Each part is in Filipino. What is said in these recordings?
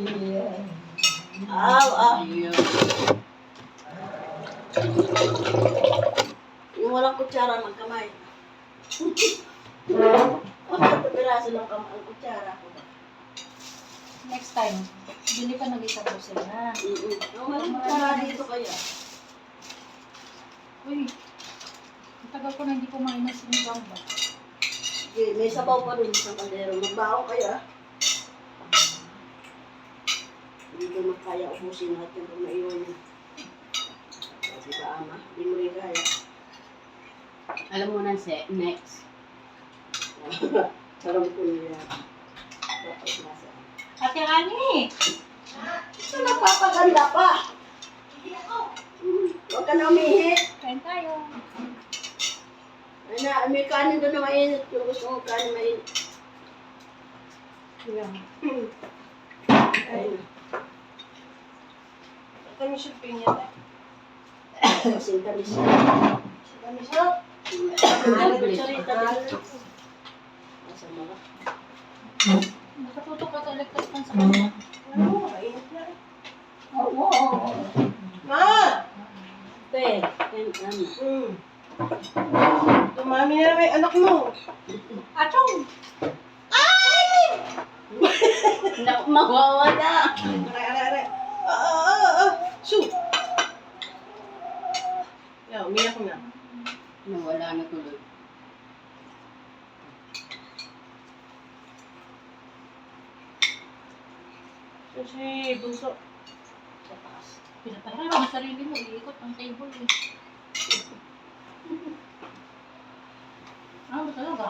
Yung walang kutsara, magkamay. Piraso lang ang kutsara ko. Next time, bili ka ng isang dosen na. Yung walang kutsara dito kaya. Uy, ang tagal ko na hindi kumain ng sinigang ba? Sige, may sabaw pa rin sa kaldero. Magbaho kaya. Hindi ko makaya ubusin natin kung maiwan yun. Kasi ba ama, hindi mo rin kaya. Alam mo na, next. Sarang ko niya. Dapat nasa. Ate Ani! Ito napapaganda pa. Huwag ka na umihi. Kain tayo. Ay na, may kanin doon na mainit. Yung gusto mong kanin mainit. Yan. Ay na. Kami siya pinya. Kasing tamis siya. Kami siya. Kutsarita din. Masama ka. Nakatutok ka sa electric fan sa kanya. Ano? Mainit na eh. Oo. Ma! Te, ano? Tumami na may anak mo. Achong! Mawawala. Aray. Shoot! Yan, umiyak na. Nawala na tuloy. Kasi, bunso. Pinapahiram ang sarili mo, iikot ang table eh. Ano ba talaga?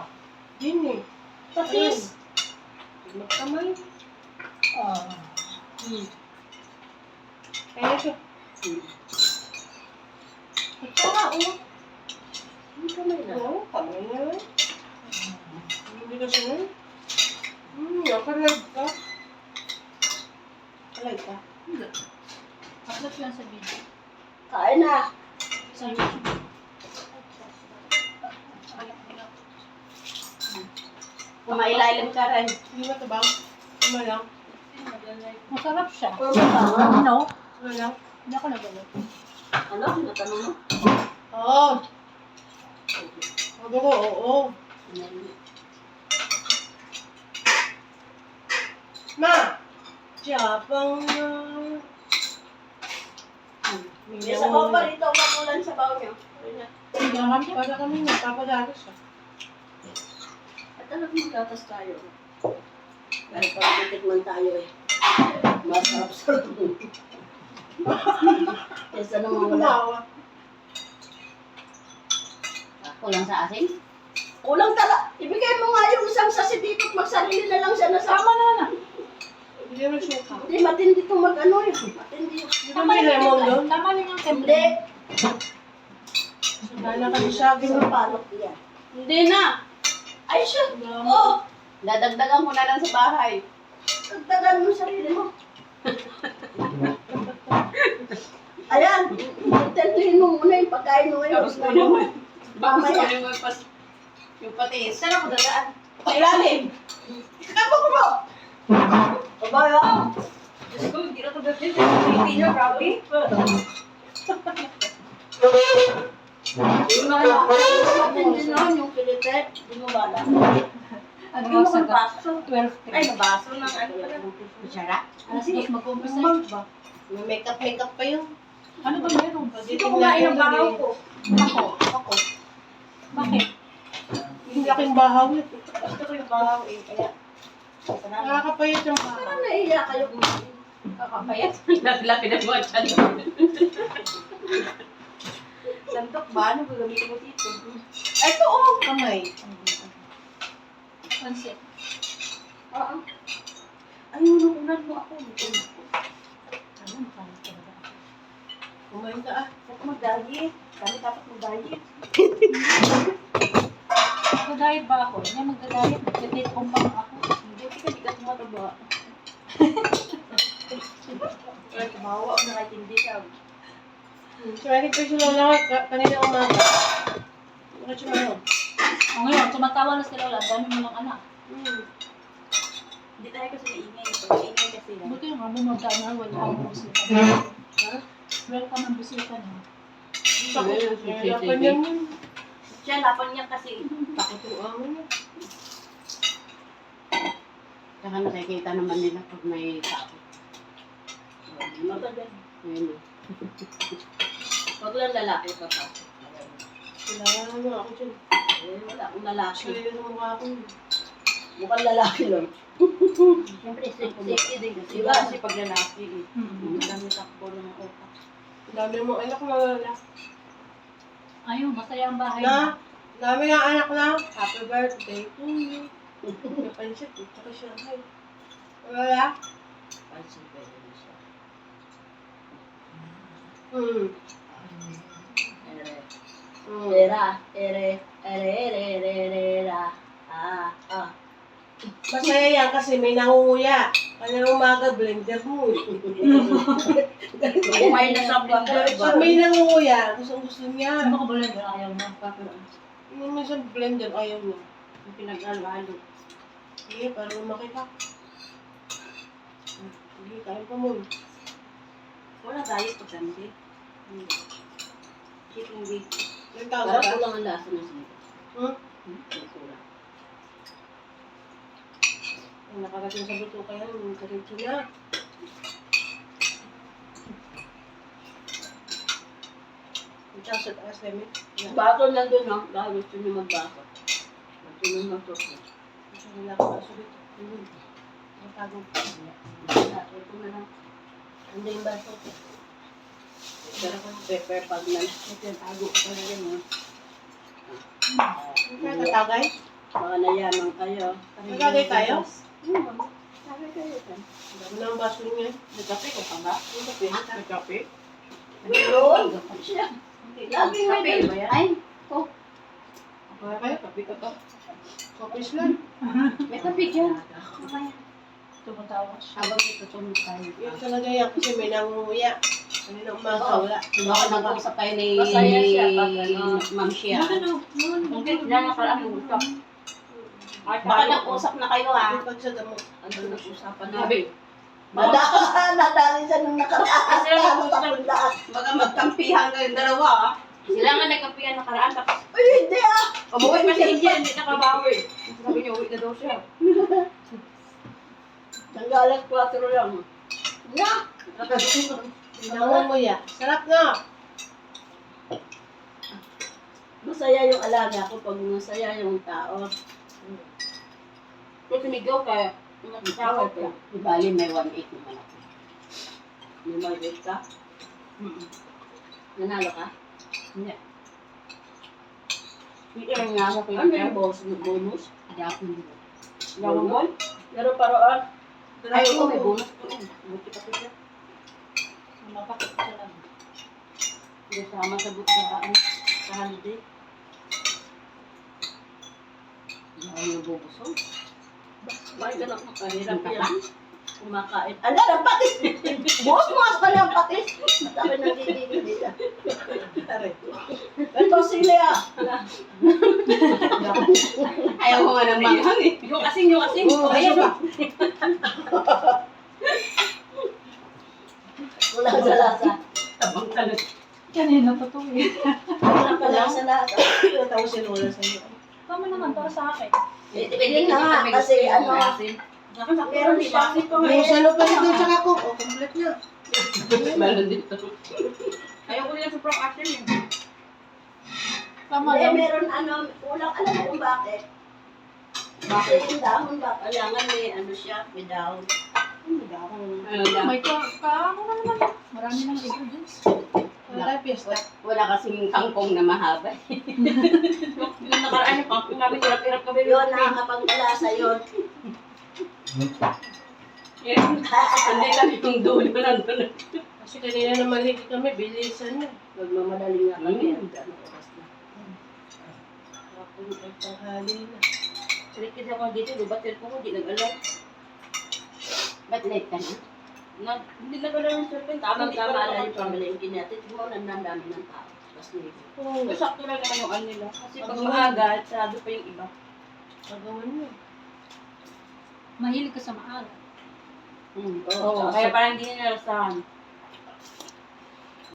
Yun eh. Patis! Magkamay. Ah. Kaya siya. Kutsara, oh. Hindi kamay na. Oo, kamay na rin. Hindi ka siya nun. Nakalag ka. Kalag ka. Hindi. Upload ko yan sa video. Kain na! Sa YouTube. Kumailalim ka rin. Hindi ba ito ba? Tama lang. Masarap siya. Puro ba? No? Tama lang. Hindi ako nagalit. Ano? Natanong mo? Oo. Sabi ko, oo. Ma! Japang May sabaw pa rito. Papulan sabaw niyo. Hindi naman siya. Para kami nagpapagalos siya. At alam mo, gatas tayo. Dahil pag titikman tayo eh. Masarap-sarap. Kesa naman wala. Kumawa. Kulang sa asin? Kulang tala. Ibigay mo nga yung isang sasi dito at magsarili na lang siya na sama na. Hindi naman suka. Hindi, matindi itong mag-ano eh. Matindi. Hindi ba may lemon doon? Tama lang yung temple. Hindi. Dahil kami siya. Hindi mo palot yan. Hindi na. Ay siya. Oh, Dadagdagan ko na lang sa bahay. dagdagan mo sarili mo. Ayan. Tentuhin mo muna yung pagkain mo ngayon. Tapos ko naman. Bakit ko naman yung patis. Saan ako dadaan? Sa ilalim. Kapag mo! Abaya! Diyos ko, hindi na ito dati. Hindi niya, grabe. Yung matindi noon, yung kilite, hindi mo bala. Ano Hindi mo sa kung baso. 12. Ay, nabaso ng ano pala. Kutsara? Alas 2 mag-umpisa Ano yun ba? May makeup pa yun. Ano ba meron? Ito kumain ng bahaw ko. Ako. Bakit? Hindi aking bahaw yun. Gusto ko yung bahaw eh. Kaya, salamat. Nakakapayat yung bahaw. Parang naiiyak kayo kumain. Kakapayat. Laki na mo at Santok ba? Ano gagamitin mo dito? Ay, ito oh! Kamay. Pansit. Oo. Ay, unuunan mo ako. Ano, makalit ka ba? Kumain ka ah. Huwag mag-diet. Kami dapat mag-diet. Mag-diet ba ako? Hindi mag-diet. Nag-date kong pang ako. Hindi ka tumataba. Ay, kumawa ako nakatindi ka. Sorry ko siya lang kanina umaga. Bakit siya meron? O ngayon, tumatawa na si Lola. Dami mo ng anak. Hindi tayo kasi maingay. Maingay kasi lang. Buti yung ano magkana, wala akong bisita. Ha? Welcome ang bisita na. Hirapan yan yun. Siya, lapan niya kasi. Pakutuan mo na. Saka nakikita naman nila pag may tao. Matagal. Ayun. Huwag lang lalaki pa pa. Kailangan mo ako dyan. Wala akong lalaki. Kailangan mo mukha ko. Mukhang lalaki lang. Siyempre, safety din kasi. Diba kasi pag lalaki eh. Madami takbo ng utak. Ang dami mong anak na wala. Ayun, masaya ang bahay Na, na. dami ng anak na. Happy birthday to you. May pansit eh. Tsaka siya. Ay. Wala? Pansin pa yun siya. Ere. Era. Masaya yan kasi may nangunguya. Kanya umaga, blender mo. Kumain na sa blender. Pag may nangunguya, gusto niya. Ano ka ba lang ayaw mo? Yung minsan blender, ayaw niya. Yung pinag-alalo. Sige, para lumaki ka. Sige, kain pa mo. Wala tayo pag ganti. Chicken wheat. Yung Parang tawag ka? kulang ang lasa ng sito. Kulang. Ang nakarating sa buto kaya, yung karitso na. Yung tsaka sa taas, Remy. Yan. Baso lang doon, no? Dahil gusto niyo magbaso. Gusto niyo magbaso. Gusto nila ako kaso dito. Ang tago. Ito na lang. Hindi yung baso. Pero pepper pag na. Ito yung tago ko na rin, no? Kaya katagay? Baka nayaman kayo. Nagagay tayo? Tagay kayo. Dami na ang baso niya. May kape ko pa ba? Yung kape. May kape? Meron. Siya. Lagi may Kape ba yan? Ay, Kaya kayo, kape ka to. Kapis lang. may kape dyan. Tumatawa siya. Habang ito tayo. Yun talaga yan kasi may nangunguya. Kanina umaga, wala. Baka nag-uusap tayo ni Masaya siya pag ano. Ma'am Shia. Hindi, yan ang parang gusto. Baka nag-usap na kayo Yung pag sa damo. Ano nag-usapan Sabi, namin? Nadali siya nung nakaraan. Kasi nag-usap. Baka magkampihan kayong dalawa ah. Sila nga nagkampihan nakaraan. Tapos, Ay, hindi ah! umuwi pa si India, hindi nakabawi. Sabi niya, uwi na daw siya. Nanggalas 4 lang. Yeah! Nangunguya. Sarap na. Masaya yung alaga ko pag masaya yung tao. Kung sumigaw ka, nagtawag ka. Di bali may 1.8 naman ako. May mag-get ka? Nanalo ka? Hindi. Hindi lang nga ako Ano yung bonus? Hindi ako hindi. Yung bon? Meron paroon. Ay, oo, may bonus po. Buti pa siya. Mapakit siya lang. Hindi sama sa bukaan. Sa holiday. Ay, nabubusog. Bakit ka lang makahirap yan? Kumakain. Ano, ng patis! Bukas mo ka ng patis! Sabi na hindi na. Ito sila ah! Ayaw ko nga ng manghang eh. Yung asing. Oo, Ayan kasi o. Wala sa lasa. Tabang kalat. Kanina pa to eh. Wala pa lang sa lasa. Tapos sila wala sa iyo. Tama naman, para sa akin. Depende na nga kasi ano. Meron di ba? Yung salo pa rin doon sa kako. O, complete na. Meron dito. Ayaw ko nila sobrang asin eh. Tama Hindi, lang. meron ano, kulang alam mo kung bakit. Kasi yung dahon ba, kailangan may ano siya, may dahon. Ano lang. May ano na naman. Marami nang ingredients. Wala piyesta. Wala kasing kangkong na mahaba. Yung nakaraan yung pangkong namin, hirap-hirap kami. Yun, nakakapagpalasa yun. Hindi kami yung dulo nandun. Kasi kanina naman hindi kami, bilisan na. Magmamadali nga kami. Ano oras na. Ako ay tanghali na. Trikid ako dito, di ba? Cellphone ko, di nag-alam. Ba't late ka na? Hindi nag-alam ng cellphone. Tamang-tama lang yung pamalengke natin. Tignan mo, nandami ng tao. Tapos nito. Oo, Sakto lang naman yung ano nila. Kasi pag Pagawan. maaga, sarado pa yung iba. magawan mo. Mahilig ka sa maalat. Oo, kaya parang hindi niya narasahan.